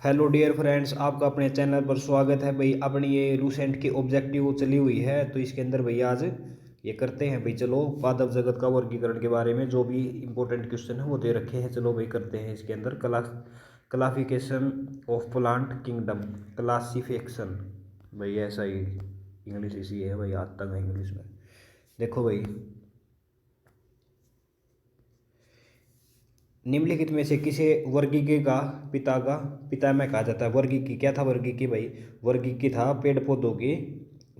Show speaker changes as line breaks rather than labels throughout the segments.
Hello dear friends, आपका अपने channel पर स्वागत है भाई। अपनी ये रूसेंट की ऑब्जेक्टिव चली हुई है, तो इसके अंदर भैया आज ये करते हैं भाई। चलो, पादप जगत का वर्गीकरण के बारे में जो भी इंपॉर्टेंट क्वेश्चन है वो दे रखे हैं। चलो भाई करते हैं इसके अंदर classification of plant kingdom. Classification भाई ऐसा ही इंग्लिश इसी है भाई, आज तक है इंग्लिश में। देखो भाई, निम्नलिखित में से किसे वर्गीकी का पितामह कहा जाता है? वर्गीकी क्या था? वर्गीकी भाई, वर्गीकी था पेड़ पौधों की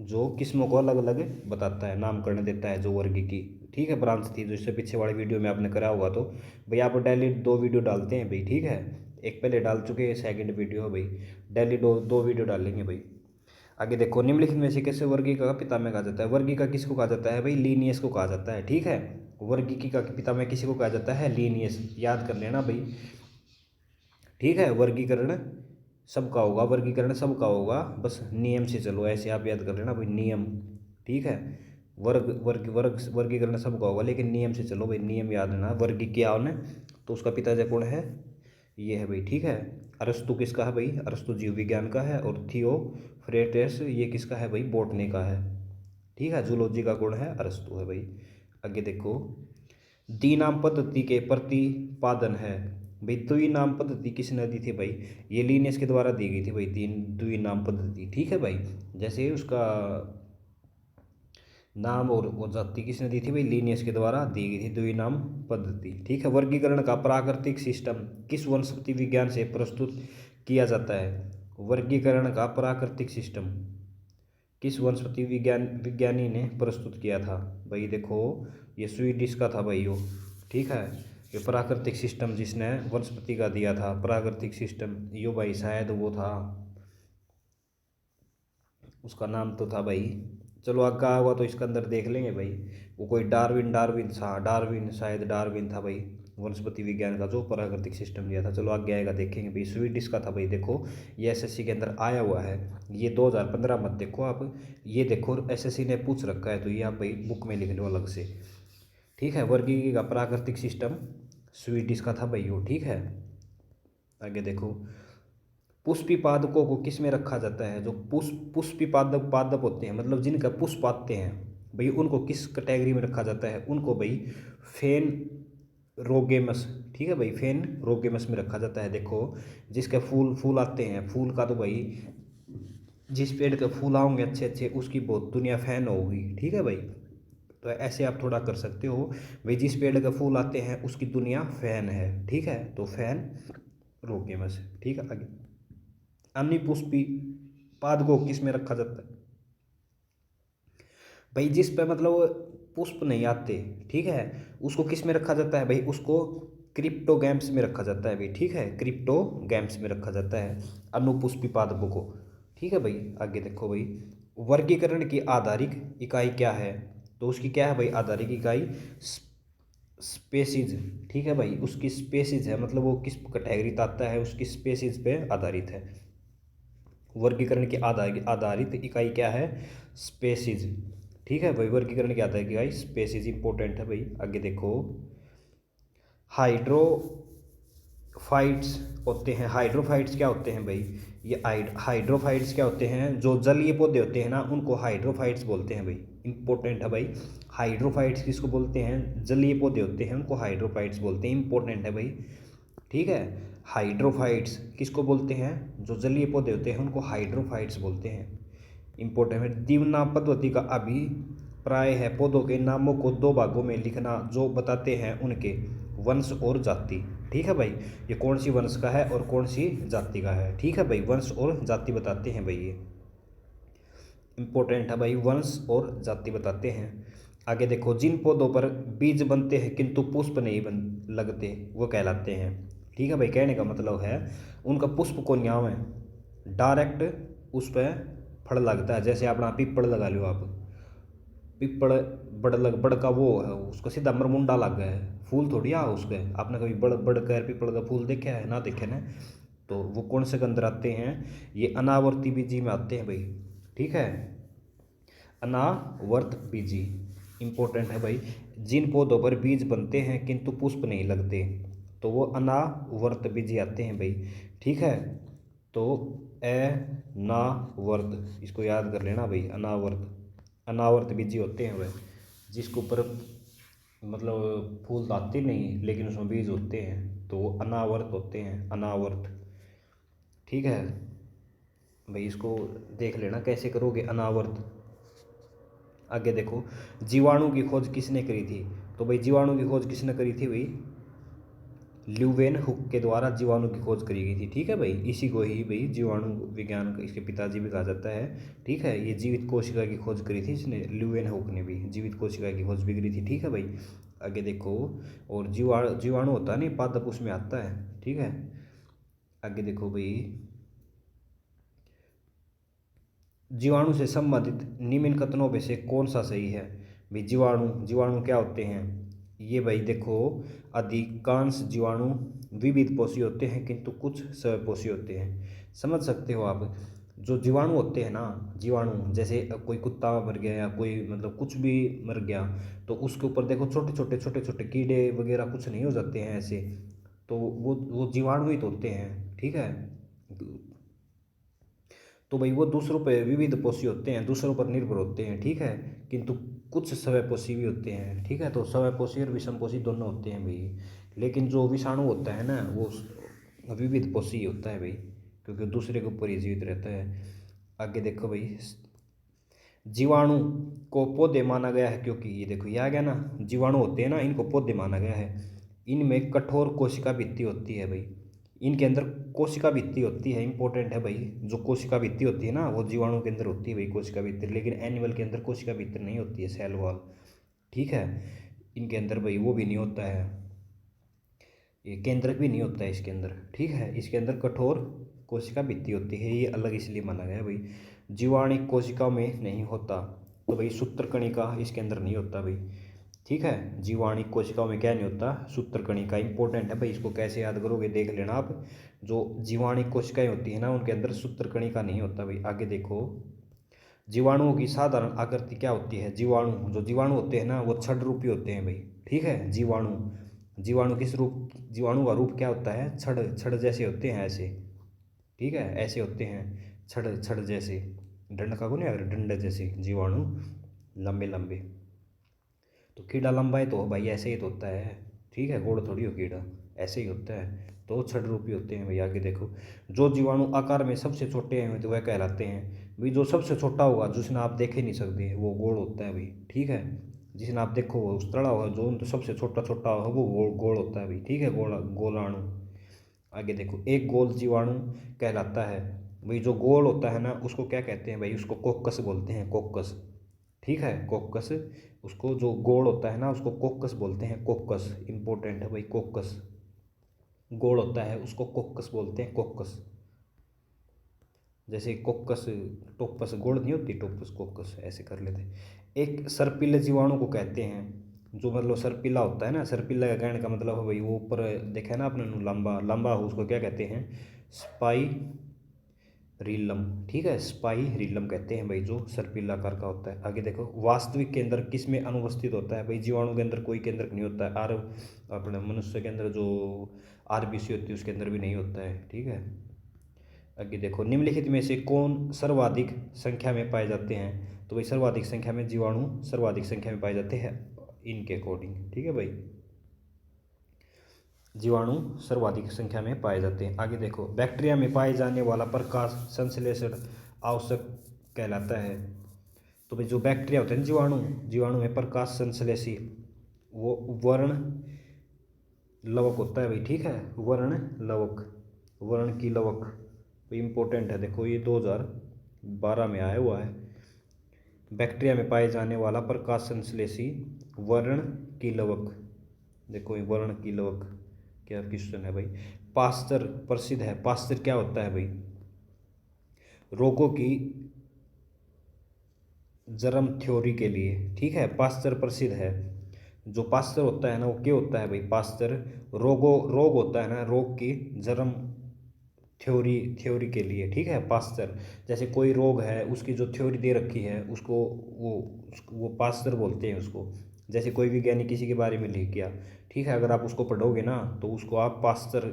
जो किस्मों को अलग अलग बताता है, नामकरण देता है, जो वर्गीकी। ठीक है, ब्रांच थी जो इससे पीछे वाले वीडियो में आपने करा होगा। तो भाई आप डेली दो वीडियो डालते हैं भाई, ठीक है। एक पहले डाल चुके हैं, सेकंड वीडियो है भाई। डेली दो दो वीडियो डालेंगे भाई। आगे देखो, निम्नलिखित में से कैसे वर्गीका का पितामह कहा जाता है? वर्गीका किसको कहा जाता है भाई? लीनियस को कहा जाता है, ठीक है। वर्गीकी का पितामह किसी को कहा जाता है? लीनियस। याद कर लेना भाई, ठीक है। वर्गीकरण सबका होगा, वर्गीकरण सबका होगा, बस नियम से चलो, ऐसे आप याद कर लेना भाई, नियम। ठीक है, वर्ग वर्ग वर्ग वर्गीकरण सबका होगा, लेकिन नियम से चलो भाई, नियम याद रहना। वर्गी क्या होने, तो उसका पिताजी कौन है? ये है भाई, ठीक है। अरस्तु किसका है भाई? अरस्तु जीव विज्ञान का है। और थियोफ्रेटेस ये किसका है भाई? बॉटनी का है, ठीक है। जूलॉजी का कौन है? अरस्तु है भाई। आगे देखो, द्विनाम पद्धति के प्रतिपादन है भाई। द्विनाम पद्धति किसने दी थी भाई? ये लीनियस के द्वारा दी गई थी भाई, द्विनाम पद्धति, ठीक है भाई। जैसे उसका नाम और वो जाति किसने दी थी भाई? लीनियस के द्वारा दी गई थी द्विनाम पद्धति, ठीक है। वर्गीकरण का प्राकृतिक सिस्टम किस वनस्पति विज्ञान से प्रस्तुत किया जाता है? वर्गीकरण का प्राकृतिक सिस्टम किस वनस्पति विज्ञानी ने प्रस्तुत किया था भाई? देखो, ये स्वीडिश का था भाई, यो, ठीक है। ये प्राकृतिक सिस्टम जिसने वनस्पति का दिया था, प्राकृतिक सिस्टम, यो भाई शायद वो था, उसका नाम तो था भाई। चलो आगे हुआ तो इसके अंदर देख लेंगे भाई। वो कोई डार्विन डार्विन था, डार्विन, शायद डार्विन था भाई, वनस्पति विज्ञान का जो प्राकृतिक सिस्टम दिया था। चलो आगे आएगा, देखेंगे भाई। स्वीडिश का था भाई। देखो, ये एसएससी के अंदर आया हुआ है, ये 2015 मत देखो आप, ये देखो एसएससी ने पूछ रखा है, तो ये आप भाई बुक में लिख लो अलग से, ठीक है। वर्गीकी का प्राकृतिक सिस्टम स्वीडिश का था भाई वो, ठीक है। आगे देखो, पुष्पी पादपों को किस में रखा जाता है? जो पुष्पी पादप पादप होते हैं, मतलब जिनका पुष्प आते हैं भाई, उनको किस कैटेगरी में रखा जाता है? उनको भाई फेन रोगेमस, ठीक है भाई, फेन रोगेमस में रखा जाता है। देखो, जिसके फूल फूल आते हैं, फूल का तो भाई, जिस पेड़ के फूल आओगे अच्छे अच्छे, उसकी बहुत दुनिया फैन होगी, ठीक है भाई। तो ऐसे आप थोड़ा कर सकते हो भाई, जिस पेड़ के फूल आते हैं उसकी दुनिया फैन है, ठीक है। तो फैन रोगेमस, ठीक है। आगे, अनिपुष्पी पाद को किस में रखा जाता है भाई? जिस पे मतलब पुष्प नहीं आते, ठीक है, उसको किस में रखा जाता है भाई? उसको क्रिप्टोगैम्स में रखा जाता है भाई, ठीक है। क्रिप्टोगैम्स में रखा जाता है अनुपुष्पी पादपों को, ठीक है भाई। आगे देखो भाई, वर्गीकरण की आधारिक इकाई क्या है? तो उसकी क्या है भाई आधारिक इकाई? स्पेसीज, ठीक है भाई। उसकी स्पेसीज है, मतलब वो किस कैटेगरी आता है, उसकी स्पेसीज पे आधारित है। वर्गीकरण की आधारित इकाई क्या है? स्पेसीज, ठीक है भाई। वर्गीकरण की आधारित इकाई स्पेसीज इंपॉर्टेंट है भाई। आगे देखो, हाइड्रोफाइट्स होते हैं। हाइड्रोफाइट्स क्या होते हैं भाई? ये हाइड्रोफाइट्स क्या होते हैं? जो जलीय पौधे होते हैं ना, उनको हाइड्रोफाइट्स बोलते हैं भाई। इंपॉर्टेंट है भाई। हाइड्रोफाइट्स किसको बोलते हैं? जलीय पौधे होते हैं उनको हाइड्रोफाइट्स बोलते हैं, इंपॉर्टेंट है भाई, ठीक है। हाइड्रोफाइट्स किसको बोलते हैं? जो जलीय पौधे होते हैं उनको हाइड्रोफाइट्स बोलते हैं, इंपॉर्टेंट है। द्विनाम पद्धति का अभिप्राय है पौधों के नामों को दो भागों में लिखना जो बताते हैं उनके वंश और जाति, ठीक है भाई। ये कौन सी वंश का है और कौन सी जाति का है, ठीक है भाई। वंश और जाति बताते हैं भाई, ये इंपॉर्टेंट है भाई, वंश और जाति बताते हैं। आगे देखो, जिन पौधों पर बीज बनते हैं किंतु पुष्प नहीं बन लगते वो कहलाते हैं, ठीक है भाई। कहने का मतलब है उनका पुष्प को न्याव है, डायरेक्ट उस पर फल लगता है। जैसे अपना पीपड़ लगा लो आप, पीपड़ बड़ का वो है, उसको सीधा मरमुंडा लग गया है, फूल थोड़ी आ उसके। आपने कभी बड़ कर पीपड़ का फूल देखा है? ना देखे ना। तो वो कौन से के अंदर आते हैं? ये अनावर्ती बीजी में आते हैं भाई, ठीक है। अनावर्त बीजी इंपॉर्टेंट है भाई। जिन पौधों पर बीज बनते हैं किंतु पुष्प नहीं लगते, तो वो अनावर्त बीजी आते हैं भाई, ठीक है। तो अनावर्त, इसको याद कर लेना भाई, अनावर्त। अनावर्त बीजी होते हैं वह जिसके ऊपर मतलब फूल आते नहीं लेकिन उसमें बीज होते हैं, तो वो अनावर्त होते हैं, अनावर्त। ठीक है भाई, इसको देख लेना कैसे करोगे अनावर्त। आगे देखो, जीवाणु की खोज किसने करी थी? तो भाई जीवाणु की खोज किसने करी थी भाई? ल्यूवेन हुक के द्वारा जीवाणु की खोज करी गई थी। ठीक है भाई, इसी को ही भाई जीवाणु विज्ञान का, इसके पिताजी भी कहा जाता है। ठीक है, ये जीवित कोशिका की खोज करी थी इसने, ल्यूवेन हुक ने भी जीवित कोशिका की खोज भी करी थी। ठीक है भाई, आगे देखो, और जीवाणु होता है नहीं, पादप उसमें आता है। ठीक है, आगे देखो भाई, जीवाणु से संबंधित निम्न कथनों में से कौन सा सही है? भाई जीवाणु, जीवाणु क्या होते हैं? ये भाई देखो, अधिकांश जीवाणु विविध पोषी होते हैं किंतु कुछ स्वपोषी होते हैं। समझ सकते हो आप? जो जीवाणु होते हैं ना, जीवाणु जैसे कोई कुत्ता मर गया या कोई मतलब कुछ भी मर गया, तो उसके ऊपर देखो छोटे छोटे कीड़े वगैरह कुछ नहीं हो जाते हैं ऐसे, तो वो जीवाणु ही तो होते हैं। ठीक है, तो भाई वो दूसरों पर विविध पोषी होते हैं, दूसरों पर निर्भर होते हैं। ठीक है, किंतु कुछ स्वयंपोषी भी होते हैं। ठीक है, तो स्वयंपोषी और विषमपोषी दोनों होते हैं भाई, लेकिन जो विषाणु होता है ना वो विविध पोषी होता है भाई, क्योंकि दूसरे के ऊपर ही जीवित रहता है। आगे देखो भाई, जीवाणु को पौधे माना गया है क्योंकि ये देखो ये आ गया ना, जीवाणु होते हैं ना, इनको पौधे माना गया है। इनमें कठोर कोशिका भित्ति होती है भाई, इनके अंदर कोशिका भित्ति होती है, इंपॉर्टेंट है भाई। जो कोशिका भित्ति होती है ना वो जीवाणु के अंदर होती है भाई, कोशिका भित्ति, लेकिन एनिमल के अंदर कोशिका भित्ति नहीं होती है, सेल वॉल। ठीक है, इनके अंदर भाई वो भी नहीं होता है, ये केंद्रक भी नहीं होता है इसके अंदर। ठीक है, इसके अंदर कठोर कोशिका भित्ति होती है, ये अलग इसलिए माना गया है भाई। जीवाणु कोशिकाओं में नहीं होता, तो भाई सूत्रकणिका इसके अंदर नहीं होता भाई। ठीक है, जीवाणु कोशिकाओं में क्या नहीं होता? सूत्रकणिका। इंपॉर्टेंट है भाई, इसको कैसे याद करोगे देख लेना आप। जो जीवाणु कोशिकाएं होती है ना उनके अंदर सूत्रकणिका नहीं होता भाई। आगे देखो, जीवाणुओं की साधारण आकृति क्या होती है? जीवाणु, जो जीवाणु होते हैं ना वो छड़ रूपी होते हैं भाई। ठीक है, जीवाणु, जीवाणु किस रूप, जीवाणु का रूप क्या होता है? छड़, छड़ जैसे होते हैं ऐसे। ठीक है, ऐसे होते हैं छड़, छड़ जैसे, डंड का को नहीं, अगर डंडे जैसे जीवाणु, लंबे लंबे। तो कीड़ा लंबा है तो भाई ऐसे ही तो होता है। ठीक है, गोड़ थोड़ी हो कीड़ा, ऐसे ही होता है, तो छड़ रूपी होते हैं भाई। आगे देखो, जो जीवाणु आकार में सबसे छोटे हैं तो वह कहलाते हैं भाई, जो सबसे छोटा होगा जिसने आप देख ही नहीं सकते वो गोल होता है भाई। ठीक है, जिसने आप देखो वो उस तड़ा हुआ, जो तो सबसे छोटा छोटा होगा वो गोल होता है भाई। ठीक है, गोलाणु। आगे देखो, एक गोल जीवाणु कहलाता है भाई, जो गोल होता है ना उसको क्या कहते हैं भाई? उसको कोक्कस बोलते हैं, कोक्कस। ठीक है, कोक्कस, उसको जो गोल होता है ना उसको कोक्कस बोलते हैं, कोक्कस। इंपॉर्टेंट है भाई, कोक्कस। गोल होता है उसको कोक्कस बोलते हैं, कोक्कस। जैसे कोक्कस, टोपस गोल नहीं होती, टोपस कोक्कस, ऐसे कर लेते। एक सर्पिल जीवाणु को कहते हैं, जो मतलब सर्पिला होता है ना, सर्पिला का कहने का मतलब है भाई वो ऊपर देखा है ना आपने, लंबा लंबा हो, उसको क्या कहते हैं? स्पाई रीलम। ठीक है, स्पाई रीलम कहते हैं भाई, जो सर्पिल आकार का होता है। आगे देखो, वास्तविक केंद्र किस में अनुवस्थित होता है भाई? जीवाणु के अंदर कोई केंद्रक नहीं होता है। अपने मनुष्य के अंदर जो आरबीसी होती है उसके अंदर भी नहीं होता है। ठीक है, आगे देखो, निम्नलिखित में से कौन सर्वाधिक संख्या में पाए जाते हैं? तो भाई सर्वाधिक संख्या में जीवाणु सर्वाधिक संख्या में पाए जाते हैं इनके अकॉर्डिंग। ठीक है भाई, जीवाणु सर्वाधिक संख्या में पाए जाते हैं। आगे देखो, बैक्टीरिया में पाए जाने वाला प्रकाश संश्लेषण आवश्यक कहलाता है। तो भाई जो बैक्टीरिया होते हैं जीवाणु, जीवाणु में प्रकाश संश्लेषी वो वर्ण लवक होता है भाई। ठीक है, वर्ण लवक, वर्ण की लवक भाई इंपॉर्टेंट है। देखो ये 2012 में आया हुआ है। बैक्टीरिया में पाए जाने वाला प्रकाश संश्लेषी वर्ण की लवक। देखो ये वर्ण की लवक क्या क्वेश्चन है भाई। पास्चर प्रसिद्ध है, पास्चर क्या होता है भाई? रोगों की जर्म थ्योरी के लिए। ठीक है, पास्चर प्रसिद्ध है। जो पास्चर होता है ना वो क्या होता है भाई? पास्चर रोग होता है ना, रोग की जर्म थ्योरी, थ्योरी के लिए। ठीक है, पास्चर, जैसे कोई रोग है उसकी जो थ्योरी दे रखी है उसको वो पास्चर बोलते हैं उसको। जैसे कोई विज्ञानी किसी के बारे में लिख गया, ठीक है, अगर आप उसको पढ़ोगे ना तो उसको आप पास्चर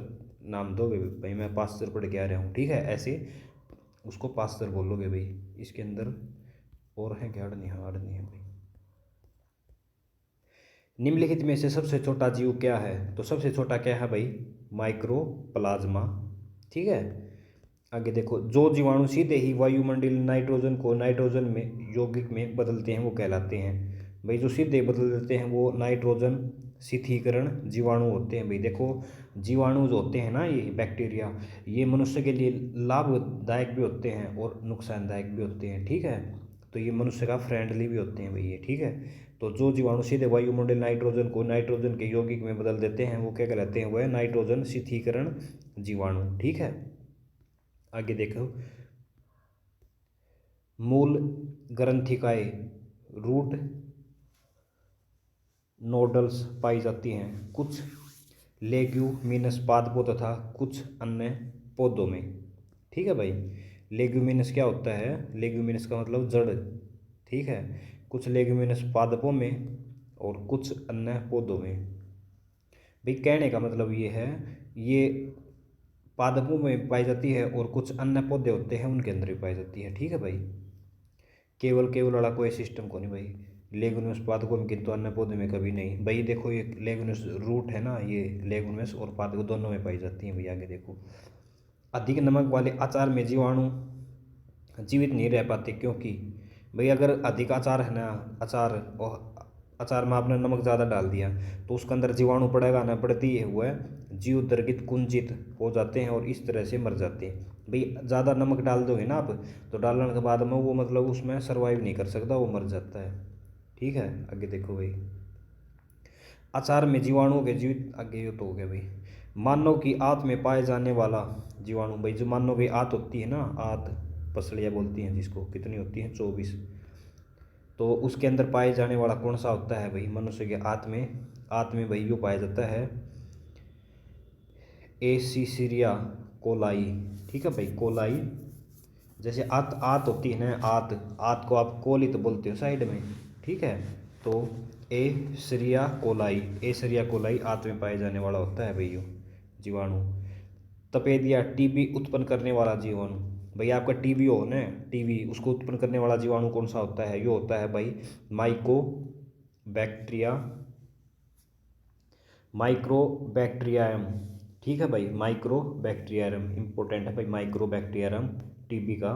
नाम दोगे भाई, मैं पास्तर पढ़ के आ रहा हूँ, ठीक है, ऐसे उसको पास्तर बोलोगे भाई। इसके अंदर और है क्या, नहीं हार्ड नहीं है भाई। निम्नलिखित में से सबसे छोटा जीव क्या है, तो सबसे छोटा क्या है भाई, माइक्रो प्लाज्मा, ठीक है। आगे देखो, जो जीवाणु सीधे ही वायुमंडल नाइट्रोजन को नाइट्रोजन में यौगिक में बदलते हैं वो कहलाते हैं भाई। जो सीधे बदल देते हैं वो नाइट्रोजन शीतलीकरण जीवाणु होते हैं भाई। देखो, जीवाणु जो होते हैं ना, ये बैक्टीरिया, ये मनुष्य के लिए लाभदायक भी होते हैं और नुकसानदायक भी होते हैं, ठीक है। तो ये मनुष्य का फ्रेंडली भी होते हैं भाई ये, ठीक है। तो जो जीवाणु सीधे वायुमंडल नाइट्रोजन को नाइट्रोजन के यौगिक में बदल देते हैं वो क्या कहलाते हैं, वह नाइट्रोजन शीतलीकरण जीवाणु, ठीक है। आगे देखो, मूल ग्रंथिकाएं रूट नोडल्स पाई जाती हैं कुछ लेग्यूमिनस पादपों तथा कुछ अन्य पौधों में, ठीक है भाई। लेग्यूमिनस क्या होता है, लेग्यूमिनस का मतलब जड़, ठीक है। कुछ लेग्यूमिनस पादपों में और कुछ अन्य पौधों में भाई। कहने का मतलब ये है, ये पादपों में पाई जाती है और कुछ अन्य पौधे होते हैं उनके अंदर भी पाई जाती है, ठीक है भाई। केवल केवल वाला कोई सिस्टम को नहीं भाई, लेगुमिनस पादपों में किंतु अन्य पौधे में कभी नहीं भाई। देखो, ये लेगुमिनस रूट है ना, ये लेगुमिनस और पादप दोनों में पाई जाती है भाई। आगे देखो, अधिक नमक वाले अचार में जीवाणु जीवित नहीं रह पाते, क्योंकि भाई अगर अधिक अचार है ना, अचार और अचार में आपने नमक ज़्यादा डाल दिया तो उसके अंदर जीवाणु पड़ेगा ना, पड़ती है हुआ जीव द्रगित कुंचित हो जाते हैं और इस तरह से मर जाते हैं भाई। ज़्यादा नमक डाल दोगे ना आप, तो डालने के बाद में वो मतलब उसमें सर्वाइव नहीं कर सकता, वो मर जाता है, ठीक है। आगे देखो भाई, अचार में जीवाणुओं के जीवित, आगे ये तो हो गया भाई। मानव की आंत में पाए जाने वाला जीवाणु भाई, जो मानव की आंत होती है ना, आंत पसलियाँ बोलती हैं जिसको, कितनी होती हैं, 24, तो उसके अंदर पाए जाने वाला कौन सा होता है भाई, मनुष्य के आंत में भाई वो पाया जाता है एसिसिरिया कोलाई, ठीक है भाई, कोलाई। जैसे आत आत होती है ना, आत आत को आप कोलित बोलते हो साइड में, ठीक है। तो एसिरिया कोलाई आत में पाए जाने वाला होता है भाई यो जीवाणु। तपेदिया टीबी उत्पन्न करने वाला जीवाणु भाई, आपका टीबी हो ना, टीबी उसको उत्पन्न करने वाला जीवाणु कौन सा होता है, यो होता है भाई माइको बैक्टीरिया, माइक्रोबैक्टीरियम, ठीक है भाई, माइक्रोबैक्टीरियम इंपॉर्टेंट है भाई, माइक्रोबैक्टीरियम टीबी का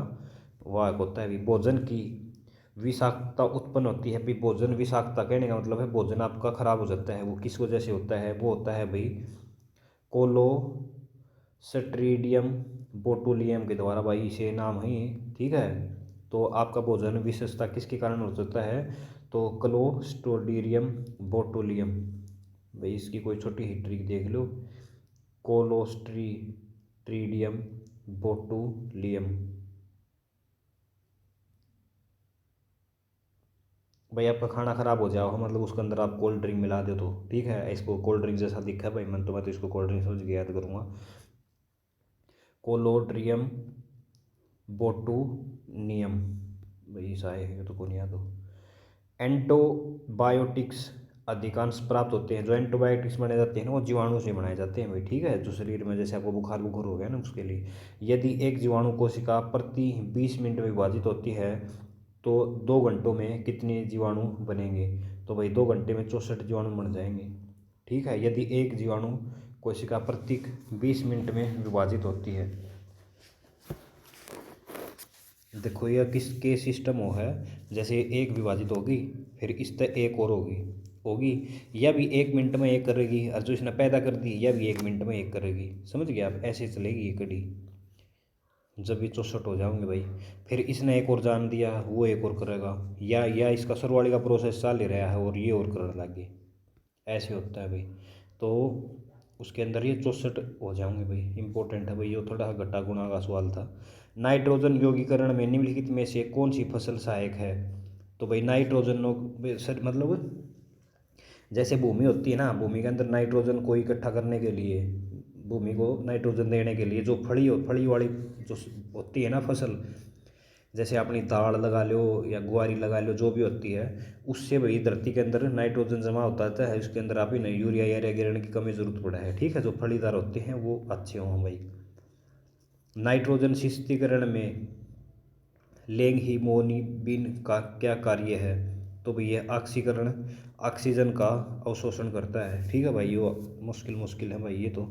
वाहक होता है भाई। भोजन की विषाक्तता उत्पन्न होती है भाई। भोजन विषाक्तता कहने का मतलब है भोजन आपका खराब हो जाता है, वो किस वजह से होता है, वो होता है भाई कोलोस्ट्रीडियम बोटुलियम के द्वारा भाई, इसे नाम है ये, ठीक है। तो आपका भोजन विशेषता किसके कारण हो सकता है, तो क्लोस्ट्रीडियम बोटुलियम भाई, इसकी कोई छोटी ही ट्रिक देख लो, कोलोस्ट्रीडियम बोटुलियम भाई। आपका खाना खराब हो जाओ मतलब उसके अंदर आप कोल्ड ड्रिंक मिला दो तो ठीक है, इसको कोल्ड ड्रिंक जैसा दिखा है भाई, मैं तो इसको कोल्ड ड्रिंक समझ के याद करूँगा, कोलोड्रियम बोटुनियम भाई, शायद है तो कौन याद हो। एंटीबायोटिक्स अधिकांश प्राप्त होते हैं, जो एंटीबायोटिक्स बनाए जाते हैं ना वो जीवाणु से बनाए जाते हैं भाई, ठीक है। जो शरीर में जैसे आपको बुखार बुखार हो गया ना, उसके लिए यदि एक जीवाणु कोशिका प्रति 20 मिनट में विभाजित होती है तो 2 घंटों में कितने जीवाणु बनेंगे, तो भाई 2 घंटे में 64 जीवाणु बन जाएंगे, ठीक है। यदि एक जीवाणु कोशिका प्रति 20 मिनट में विभाजित होती है, देखो यह किसके सिस्टम हो है, जैसे एक विभाजित होगी फिर इस तरह एक और होगी होगी, यह भी 1 मिनट में एक करेगी, और जो इसने पैदा कर दी यह भी 1 मिनट में एक करेगी, समझ गए आप, ऐसे चलेगी ये कड़ी जब ये 64 हो जाओगे भाई। फिर इसने एक और जान दिया, वो एक और करेगा, या इसका सरवाड़ी का प्रोसेस चल ही रहा है और ये और करने लगे, ऐसे होता है भाई। तो उसके अंदर ये 64 हो जाओगे भाई, इंपॉर्टेंट है भाई, ये थोड़ा घटा गुणा का सवाल था। नाइट्रोजन यौगीकरण में निम्नलिखित में से कौन सी फसल सहायक है, तो भाई नाइट्रोजन सर मतलब जैसे भूमि होती है ना, भूमि के अंदर नाइट्रोजन को इकट्ठा करने के लिए, भूमि को नाइट्रोजन देने के लिए जो फली वाली जो होती है ना फसल, जैसे अपनी दाल लगा लो या गुआरी लगा लो, जो भी होती है, उससे भाई धरती के अंदर नाइट्रोजन जमा होता रहता है, उसके अंदर आप ही नहीं यूरिया या गिरण की कमी जरूरत पड़ा है। ठीक है, जो फलीदार होते हैं वो अच्छे हों भाई। नाइट्रोजन शिष्टीकरण में लेंग-हीमोग्लोबिन का क्या कार्य है? तो भाई ये ऑक्सीकरण, ऑक्सीजन का अवशोषण करता है। ठीक है भाई, ये मुश्किल मुश्किल है भाई ये तो।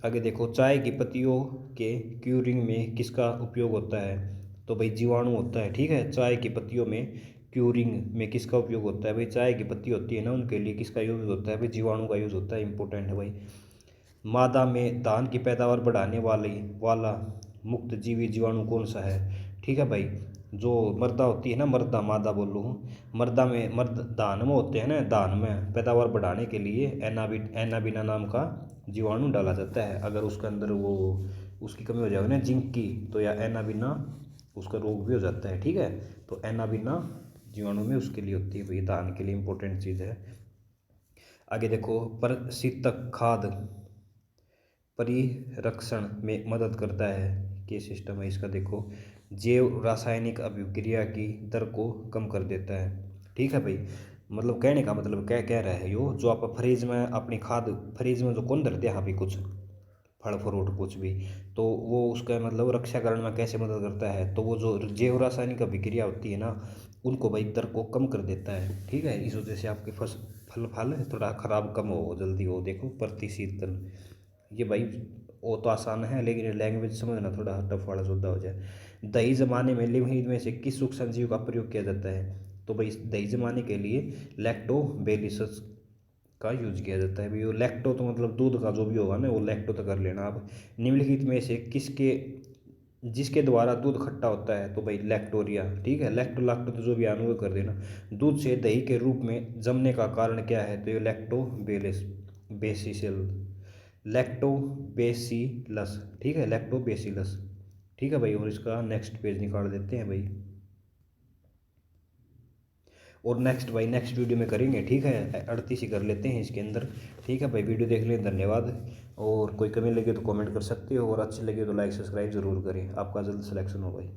आगे देखो, चाय की पत्तियों के क्यूरिंग में किसका उपयोग होता है? तो भाई जीवाणु होता है। ठीक है, चाय की पत्तियों में क्यूरिंग में किसका उपयोग होता है? भाई चाय की पत्ती होती है ना, उनके लिए किसका यूज़ होता है? भाई जीवाणु का यूज़ होता है, इंपॉर्टेंट है भाई। मादा में धान की पैदावार बढ़ाने वाला मुक्त जीवी जीवाणु कौन सा है? ठीक है भाई, जो मर्दा होती है ना, मर्दा मादा बोल रहा हूँ, मर्दा में मर्द धान में होते हैं ना, धान में पैदावार बढ़ाने के लिए एनाबिना नाम का जीवाणु डाला जाता है। अगर उसके अंदर वो उसकी कमी हो जाएगी ना जिंक की, तो या एनाबिना उसका रोग भी हो जाता है। ठीक है, तो एनाबिना जीवाणु में उसके लिए होती है भाई, धान के लिए इंपॉर्टेंट चीज़ है। आगे देखो, परशीतक खाद परिरक्षण में मदद करता है। क्या सिस्टम है इसका? देखो, जैव रासायनिक अभिक्रिया की दर को कम कर देता है। ठीक है भाई, मतलब कहने का मतलब क्या कह रहा है यो, जो आप फ्रिज में अपनी खाद, फ्रिज में जो कौन धरते हैं अभी कुछ फल फ्रूट कुछ भी, तो वो उसका मतलब रक्षाकरण में कैसे मदद करता है? तो वो जो जैव रासायनिक अभिक्रिया होती है ना, उनको भाई दर को कम कर देता है। ठीक है, इस वजह से आपके फल थोड़ा खराब कम हो, जल्दी हो। देखो, प्रतिशीतन, ये भाई वो तो आसान है, लेकिन लैंग्वेज समझना थोड़ा टफ वाला मुद्दा हो जाए। दही जमाने में लिमहित में से किस सूक्ष्म संजीव का प्रयोग किया जाता है? तो भाई दही जमाने के लिए लैक्टोबैसिलस का यूज किया जाता है। भाई वो लैक्टो तो मतलब दूध का जो भी होगा ना, वो लैक्टो तो कर लेना आप। निम्नलिखित में से किसके जिसके द्वारा दूध खट्टा होता है? तो भाई लैक्टोरिया। ठीक है, लैक्टो लाक्टो तो जो भी आने वो कर देना। दूध से दही के रूप में जमने का कारण क्या है? तो ये लैक्टोबेसिस बेसिसल लैक्टोबेसिलस। ठीक है, लैक्टोबेसिलस। ठीक है भाई, और इसका नेक्स्ट पेज निकाल देते हैं भाई, और नेक्स्ट भाई नेक्स्ट वीडियो में करेंगे। ठीक है, 38 ही कर लेते हैं इसके अंदर। ठीक है भाई, वीडियो देख लें, धन्यवाद। और कोई कमी लगे तो कमेंट कर सकते हो, और अच्छी लगे तो लाइक सब्सक्राइब ज़रूर करें। आपका जल्द सिलेक्शन हो भाई।